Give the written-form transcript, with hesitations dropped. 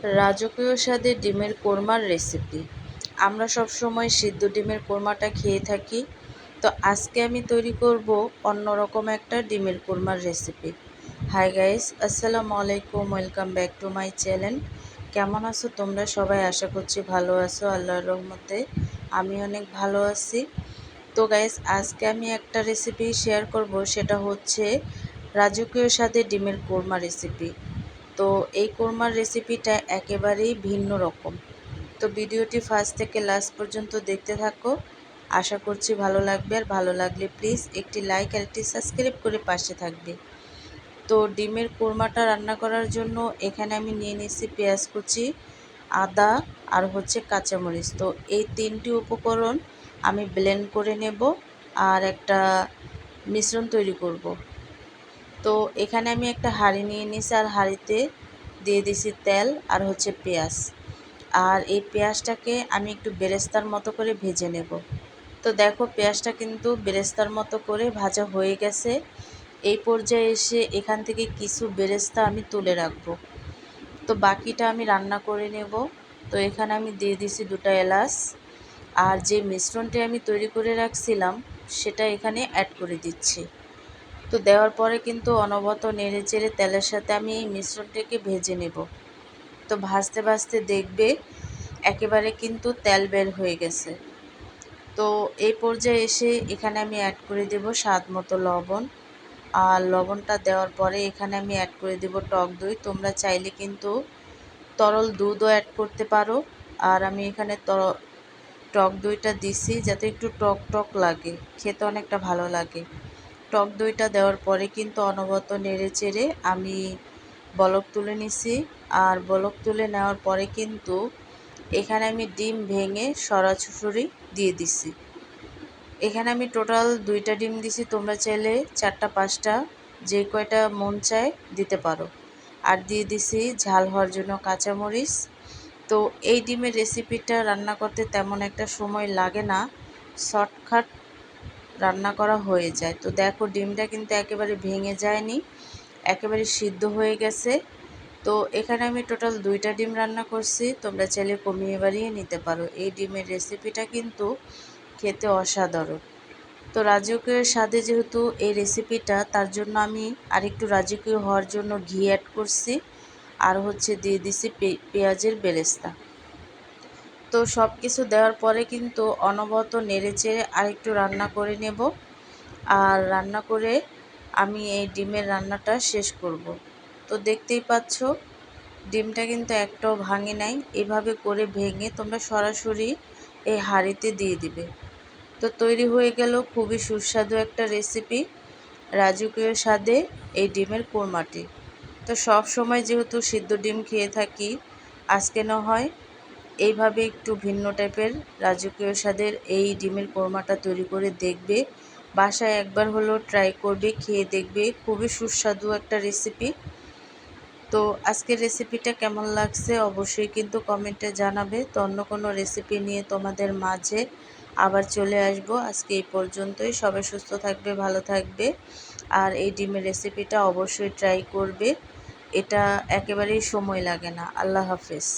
রাজকীয় স্বাদের ডিমের কোরমার রেসিপি। আমরা সবসময় সিদ্ধ ডিমের কোরমাটা খেয়ে থাকি। তো আজকে আমি তৈরি করব অন্যরকম একটা ডিমের কোরমার রেসিপি। হাই গাইস, আসসালামু আলাইকুম, welcome back to my channel. কেমন আছো তোমরা সবাই? আশা করছি ভালো আছো, আল্লাহর রহমতে আমি অনেক ভালো আছি। তো গাইস, আজকে আমি একটা রেসিপি শেয়ার করব, সেটা হচ্ছে রাজকীয় স্বাদের ডিমের কোরমা রেসিপি। তো এই কোরমার রেসিপিটা একেবারেই ভিন্ন রকম। তো ভিডিওটি ফার্স্ট থেকে লাস্ট পর্যন্ত দেখতে থাকো, আশা করছি ভালো লাগবে। আর ভালো লাগলে প্লিজ একটি লাইক আর একটি সাবস্ক্রাইব করে পাশে থাকবে। তো ডিমের কোরমাটা রান্না করার জন্য এখানে আমি নিয়ে নিচ্ছি পেঁয়াজ কুচি, আদা আর হচ্ছে কাঁচামরিচ। তো এই তিনটি উপকরণ আমি ব্লেন্ড করে নেব আর একটা মিশ্রণ তৈরি করব। তো এখানে আমি একটা হাঁড়ি নিয়ে নিয়েছি, আর হাঁড়িতে দিয়ে দিছি তেল আর হচ্ছে পেঁয়াজ। আর এই পেঁয়াজটাকে আমি একটু বেরেস্তার মতো করে ভেজে নেব। তো দেখো, পেঁয়াজটা কিন্তু বেরেস্তার মতো করে ভাজা হয়ে গেছে। এই পর্যায়ে এসে এখান থেকে কিছু বেরেস্তা আমি তুলে রাখবো। তো বাকিটা আমি রান্না করে নেব। তো এখানে আমি দিয়ে দিছি 2টা এলাচ, আর যে মিশ্রণটি আমি তৈরি করে রাখছিলাম সেটা এখানে অ্যাড করে দিচ্ছি। তো দেওয়ার পরে কিন্তু অনবরত নেড়ে চেড়ে তেলের সাথে আমি এই মিশ্রণটাকে ভেজে নেব। তো ভাজতে ভাজতে দেখবে একেবারে কিন্তু তেল বের হয়ে গেছে। তো এই পর্যায়ে এসে এখানে আমি অ্যাড করে দেব স্বাদ মতো লবণ। আর লবণটা দেওয়ার পরে এখানে আমি অ্যাড করে দেব টক দই। তোমরা চাইলে কিন্তু তরল দুধও অ্যাড করতে পারো। আর আমি এখানে টক দইটা দিছি যাতে একটু টক টক লাগে, খেতে অনেকটা ভালো লাগে। টক দইটা দেওয়ার পরে কিন্তু অনবরত নেড়ে চেড়ে আমি বলক তুলে নিছি। আর বলক তুলে নেওয়ার পরে কিন্তু এখানে আমি ডিম ভেঙে সরাসরি দিয়ে দিছি। এখানে আমি টোটাল 2টা ডিম দিছি, তোমরা চাইলে 4টা 5টা যে কয়টা মন চায় দিতে পারো। আর দিয়ে দিছি ঝাল হওয়ার জন্য কাঁচামরিচ। তো এই ডিমের রেসিপিটা রান্না করতে তেমন একটা সময় লাগে না, শর্টকাট রান্না করা হয়ে যায়। তো দেখো, ডিমটা কিন্তু একেবারে ভেঙে যায়নি, একেবারে সিদ্ধ হয়ে গেছে। তো এখানে আমি টোটাল 2টা ডিম রান্না করছি, তোমরা চাইলে কমিয়ে বাড়িয়ে নিতে পারো। এই ডিমের রেসিপিটা কিন্তু খেতে অসাধারণ। তো রাজকীয় স্বাদে যেহেতু এই রেসিপিটা, তার জন্য আমি আরেকটু রাজকীয় হওয়ার জন্য ঘি অ্যাড করছি, আর হচ্ছে দিয়ে দিছি পেঁয়াজের বেরেস্তা। তো সব কিছু দেওয়ার পরে কিন্তু অনবরত নেড়েচেড়ে আরেকটু রান্না করে নেব। আর রান্না করে আমি এই ডিমের রান্নাটা শেষ করব। তো দেখতেই পাচ্ছ, ডিমটা কিন্তু একটাও ভাঙে নাই। এভাবে করে ভেঙে তোমরা সরাসরি এই হাঁড়িতে দিয়ে দিবে। তো তৈরি হয়ে গেল খুবই সুস্বাদু একটা রেসিপি, রাজকীয় স্বাদে এই ডিমের কোরমাটি। তো সব সময় যেহেতু সিদ্ধ ডিম খেয়ে থাকি, আজকে না হয় এইভাবে একটু ভিন্ন টাইপের রাজকীয় স্বাদের এই ডিমের কোরমাটা তৈরি করে দেখবে। বাসায় একবার হলেও ট্রাই করবে, খেয়ে দেখবে, খুবই সুস্বাদু একটা রেসিপি। তো আজকের রেসিপিটা কেমন লাগছে অবশ্যই কিন্তু কমেন্টে জানাবে। তো অন্য কোনো রেসিপি নিয়ে তোমাদের মাঝে আবার চলে আসব। আজকে এই পর্যন্তই। সবাই সুস্থ থাকবে, ভালো থাকবে। আর এই ডিমের রেসিপিটা অবশ্যই ট্রাই করবে, এটা একেবারেই সময় লাগে না। আল্লাহ হাফেজ।